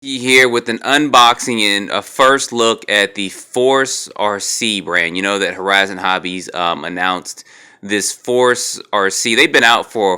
Here with an unboxing and a first look at the Force RC brand. You know that Horizon Hobbies announced this Force RC.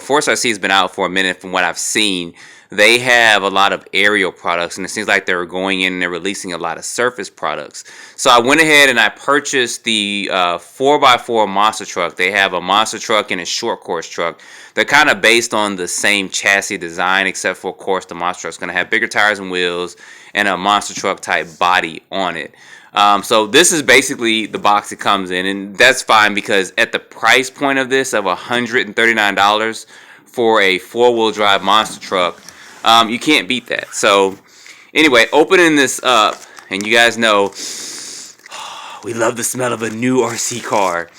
Force RC has been out for a minute from what I've seen. They have a lot of aerial products, and it seems like they're going in and they're releasing a lot of surface products. So I went ahead and I purchased the 4x4 monster truck. They have a monster truck and a short course truck. They're kind of based on the same chassis design, except for, of course, the monster truck's going to have bigger tires and wheels and a monster truck type body on it. So this is basically the box it comes in, and that's fine because at the price point of this of $139 for a four-wheel drive monster truck, you can't beat that. So anyway, opening this up, and you guys know we love the smell of a new RC car.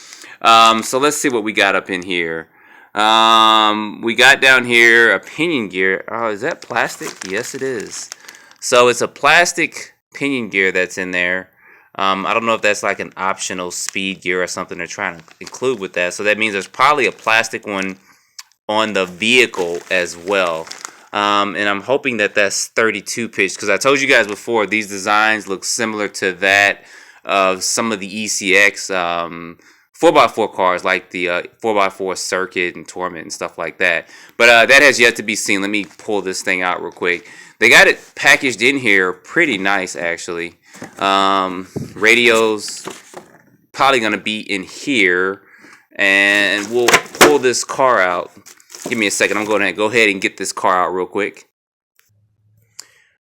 So let's see what we got up in here. We got down here a pinion gear. Oh, is that plastic? Yes, it is. So it's a plastic pinion gear that's in there. I don't know if that's like an optional speed gear or something they're trying to include with that. So that means there's probably a plastic one on the vehicle as well. And I'm hoping that that's 32 pitch, because I told you guys before these designs look similar to that of some of the ECX 4x4 cars, like the 4x4 Circuit and Torment and stuff like that. But that has yet to be seen. Let me pull this thing out real quick. They got it packaged in here pretty nice, actually. Radios probably going to be in here, and we'll pull this car out. Give me a second. I'm going to go ahead and get this car out real quick.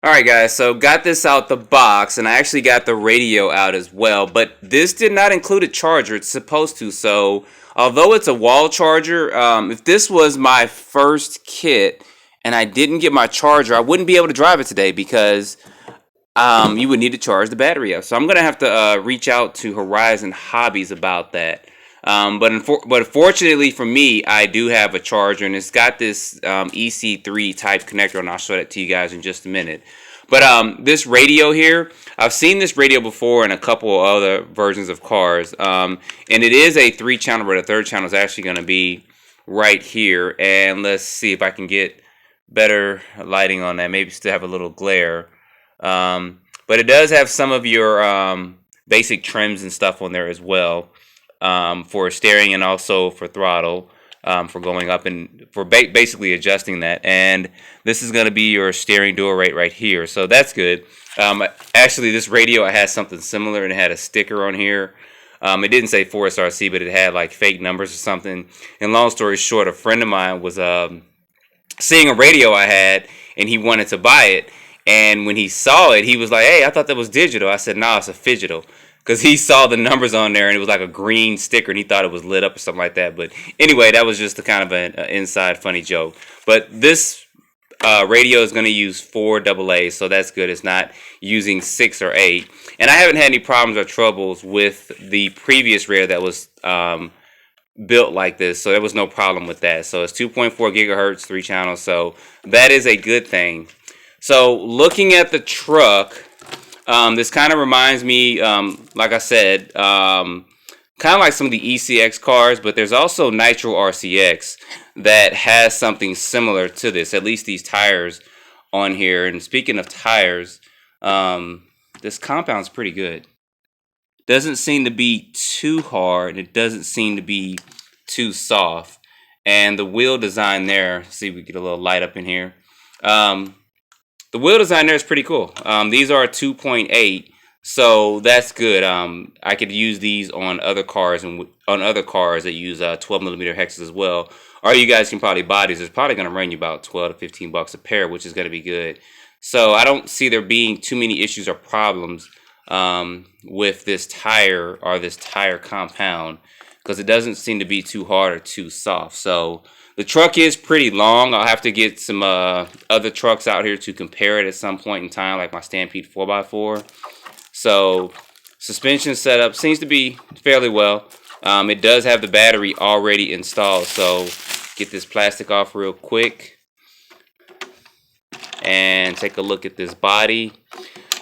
Alright guys, so got this out the box, and I actually got the radio out as well, but this did not include a charger. It's supposed to, so although it's a wall charger, if this was my first kit and I didn't get my charger, I wouldn't be able to drive it today because you would need to charge the battery up. So I'm going to have to reach out to Horizon Hobbies about that. But fortunately for me, I do have a charger, and it's got this EC3 type connector, and I'll show that to you guys in just a minute. But this radio here, I've seen this radio before in a couple of other versions of cars, and it is a 3-channel, but the third channel is actually going to be right here. And let's see if I can get better lighting on that. Maybe still have a little glare, but it does have some of your basic trims and stuff on there as well. For steering and also for throttle, for going up and for basically adjusting that. And this is going to be your steering dual rate right here, so that's good. Actually, this radio, I had something similar, and it had a sticker on here. It didn't say Force RC, but it had like fake numbers or something. And long story short, a friend of mine was seeing a radio I had, and he wanted to buy it. And when he saw it, he was like, "Hey, I thought that was digital." I said, "No, it's a phygital." Because he saw the numbers on there, and it was like a green sticker, and he thought it was lit up or something like that. But anyway, that was just a kind of an inside funny joke. But this radio is going to use 4 AA, so that's good. It's not using 6 or 8. And I haven't had any problems or troubles with the previous radio that was built like this, so there was no problem with that. So it's 2.4 gigahertz, 3 channels, so that is a good thing. So looking at the truck, this kind of reminds me, like I said, kind of like some of the ECX cars, but there's also Nitro RCX that has something similar to this, at least these tires on here. And speaking of tires, this compound's pretty good. Doesn't seem to be too hard, and it doesn't seem to be too soft. And the wheel design there, see if we get a little light up in here. The wheel design there is pretty cool. These are 2.8, so that's good. I could use these on other cars and on other cars that use 12mm hexes as well. Or you guys can probably buy these. It's probably going to run you about $12 to $15 a pair, which is going to be good. So I don't see there being too many issues or problems with this tire or this tire compound, because it doesn't seem to be too hard or too soft. So the truck is pretty long. I'll have to get some other trucks out here to compare it at some point in time, like my Stampede 4x4. So suspension setup seems to be fairly well. It does have the battery already installed. So get this plastic off real quick and take a look at this body.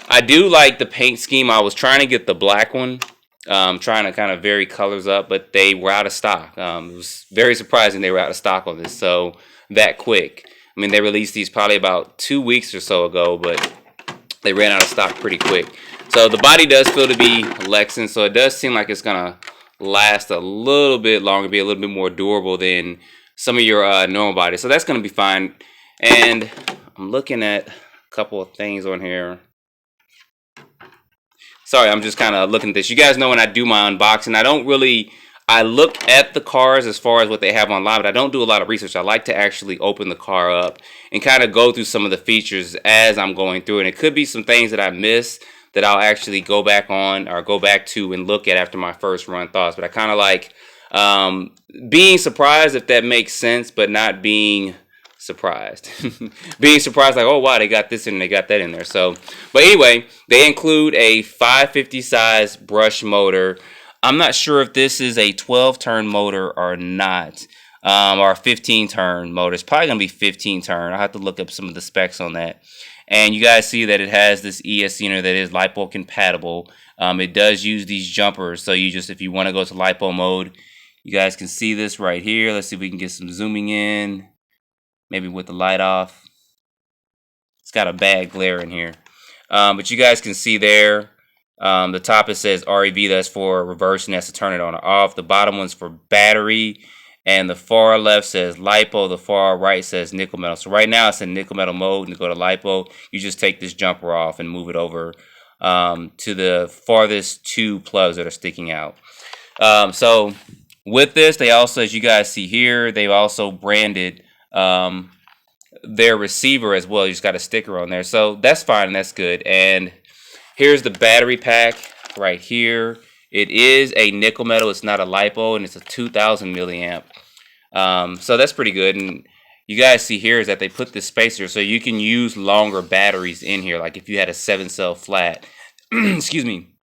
I do like the paint scheme. I was trying to get the black one. Trying to kind of vary colors up, but they were out of stock. It was very surprising they were out of stock on this so that quick. I mean, they released these probably about 2 weeks or so ago, but They ran out of stock pretty quick. So the body does feel to be Lexan, so it does seem like it's gonna last a little bit longer, be a little bit more durable than some of your normal bodies. So that's gonna be fine. And I'm looking at a couple of things on here. Sorry, I'm just kind of looking at this. You guys know when I do my unboxing, I look at the cars as far as what they have online, but I don't do a lot of research. I like to actually open the car up and kind of go through some of the features as I'm going through. And it could be some things that I miss that I'll actually go back on or go back to and look at after my first run thoughts. But I kind of like being surprised, if that makes sense, but not being surprised. Being surprised like, oh wow, they got this and they got that in there. So, but anyway, they include a 550 size brush motor. I'm not sure if this is a 12 turn motor or not, or a 15 turn motor. It's probably gonna be 15 turn. I'll have to look up some of the specs on that. And you guys see that it has this ESC that is LiPo compatible. It does use these jumpers, so if you want to go to LiPo mode, you guys can see this right here. Let's see if we can get some zooming in, maybe with the light off. It's got a bad glare in here, but you guys can see there. The top it says REV, that's for reversing, that's to turn it on or off. The bottom one's for battery. And the far left says LiPo, the far right says nickel metal. So right now it's in nickel metal mode, and to go to LiPo, you just take this jumper off and move it over to the farthest two plugs that are sticking out. So with this, they also, as you guys see here, they've also branded their receiver as well. You just got a sticker on there. So that's fine, and that's good. And here's the battery pack right here. It is a nickel metal. It's not a LiPo, and it's a 2,000 milliamp. So that's pretty good. And you guys see here is that they put this spacer so you can use longer batteries in here. Like if you had a 7-cell flat, excuse me,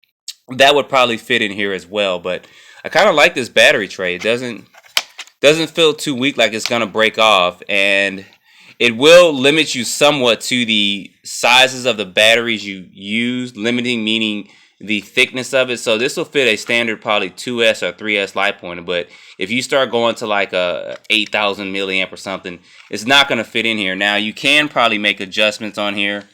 that would probably fit in here as well. But I kind of like this battery tray. It doesn't feel too weak, like it's gonna break off, and it will limit you somewhat to the sizes of the batteries you use. Limiting meaning the thickness of it. So this will fit a standard probably 2S or 3S LiPo, but if you start going to like a 8,000 milliamp or something, it's not going to fit in here. Now you can probably make adjustments on here.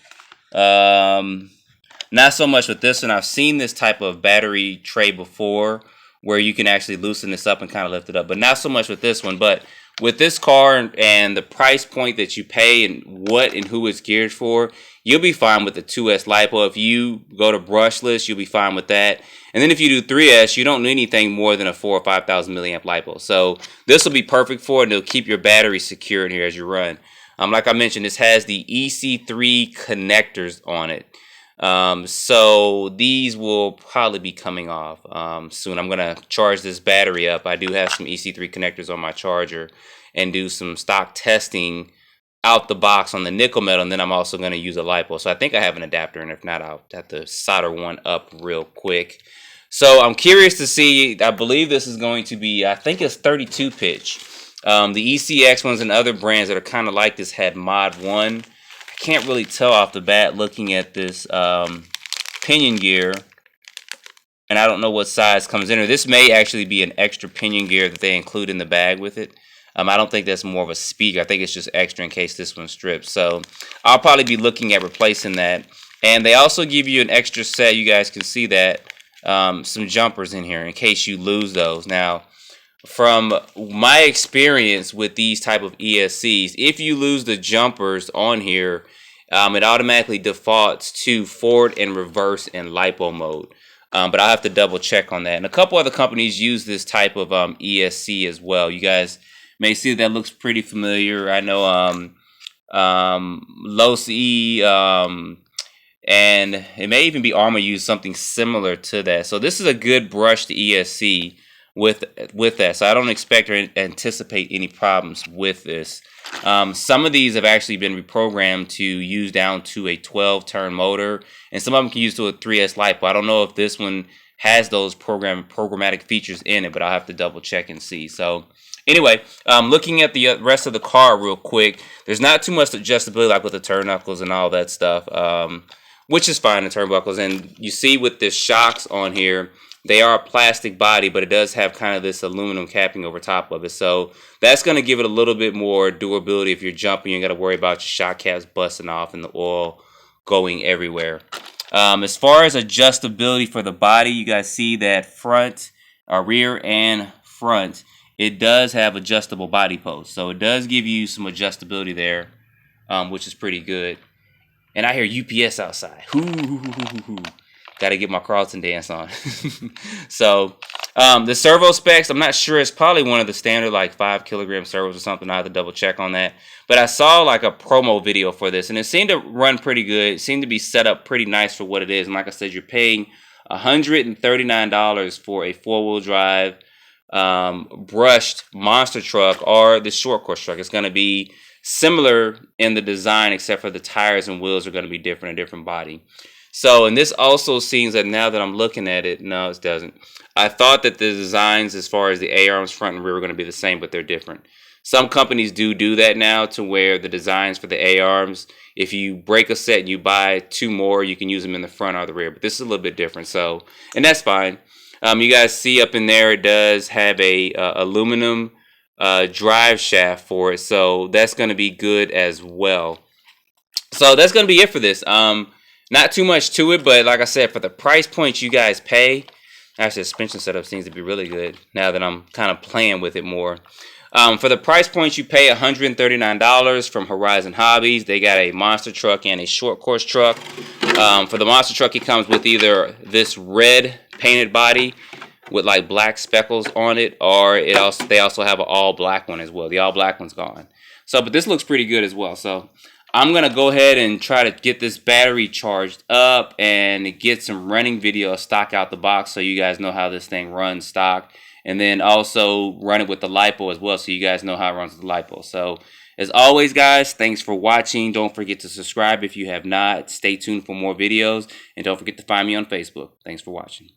Not so much with this one. I've seen this type of battery tray before where you can actually loosen this up and kind of lift it up, but not so much with this one. But with this car and the price point that you pay and what and who it's geared for, you'll be fine with the 2S LiPo. If you go to brushless, you'll be fine with that. And then if you do 3S, you don't need anything more than a 4,000 or 5,000 milliamp LiPo. So this will be perfect for it, and it'll keep your battery secure in here as you run. Like I mentioned, this has the EC3 connectors on it. So these will probably be coming off soon. I'm going to charge this battery up. I do have some EC3 connectors on my charger and do some stock testing out the box on the nickel metal, and then I'm also going to use a LiPo. So I think I have an adapter, and if not, I'll have to solder one up real quick. So I'm curious to see. I believe this is going to be, I think it's 32 pitch. The ECX ones and other brands that are kind of like this had mod 1. I can't really tell off the bat looking at this pinion gear, and I don't know what size comes in here. This may actually be an extra pinion gear that they include in the bag with it. I don't think that's more of a speaker. I think it's just extra in case this one strips. So I'll probably be looking at replacing that. And they also give you an extra set. You guys can see that. Some jumpers in here in case you lose those. Now, from my experience with these type of ESCs, if you lose the jumpers on here, it automatically defaults to forward and reverse in LiPo mode. But I'll have to double check on that. And a couple other companies use this type of ESC as well. You guys may see that looks pretty familiar. I know Losi, and it may even be Arma use something similar to that. So this is a good brush to ESC with that. So I don't expect or anticipate any problems with this. Some of these have actually been reprogrammed to use down to a 12-turn motor, and some of them can use to a 3S LiPo. I don't know if this one has those programmatic features in it, but I'll have to double check and see. So anyway, looking at the rest of the car real quick, there's not too much adjustability like with the turnbuckles and all that stuff, which is fine, the turnbuckles. And you see with the shocks on here, they are a plastic body, but it does have kind of this aluminum capping over top of it. So that's going to give it a little bit more durability if you're jumping. You got to worry about your shock caps busting off and the oil going everywhere. As far as adjustability for the body, you guys see that front, rear and front, it does have adjustable body posts. So it does give you some adjustability there, which is pretty good. And I hear UPS outside. Got to get my Carlton dance on. So the servo specs, I'm not sure. It's probably one of the standard like 5 kilogram servos or something. I have to double check on that. But I saw like a promo video for this, and it seemed to run pretty good. It seemed to be set up pretty nice for what it is. And like I said, you're paying $139 for a 4-wheel drive brushed monster truck or the short course truck. It's going to be similar in the design, except for the tires and wheels are going to be different, a different body. So, and this also seems that now that I'm looking at it, no, it doesn't. I thought that the designs as far as the A-arms front and rear were going to be the same, but they're different. Some companies do that now, to where the designs for the A-arms, if you break a set and you buy 2 more, you can use them in the front or the rear. But this is a little bit different, so, and that's fine. You guys see up in there, it does have a aluminum drive shaft for it, so that's going to be good as well. So that's going to be it for this. Not too much to it, but like I said, for the price point you guys pay, actually the suspension setup seems to be really good now that I'm kind of playing with it more. For the price point you pay, $139 from Horizon Hobbies. They got a monster truck and a short course truck. For the monster truck, it comes with either this red painted body with like black speckles on it, or they also have an all black one as well. The all black one's gone. So, but this looks pretty good as well. So I'm going to go ahead and try to get this battery charged up and get some running video stock out the box so you guys know how this thing runs stock. And then also run it with the LiPo as well so you guys know how it runs with the LiPo. So as always, guys, thanks for watching. Don't forget to subscribe if you have not. Stay tuned for more videos. And don't forget to find me on Facebook. Thanks for watching.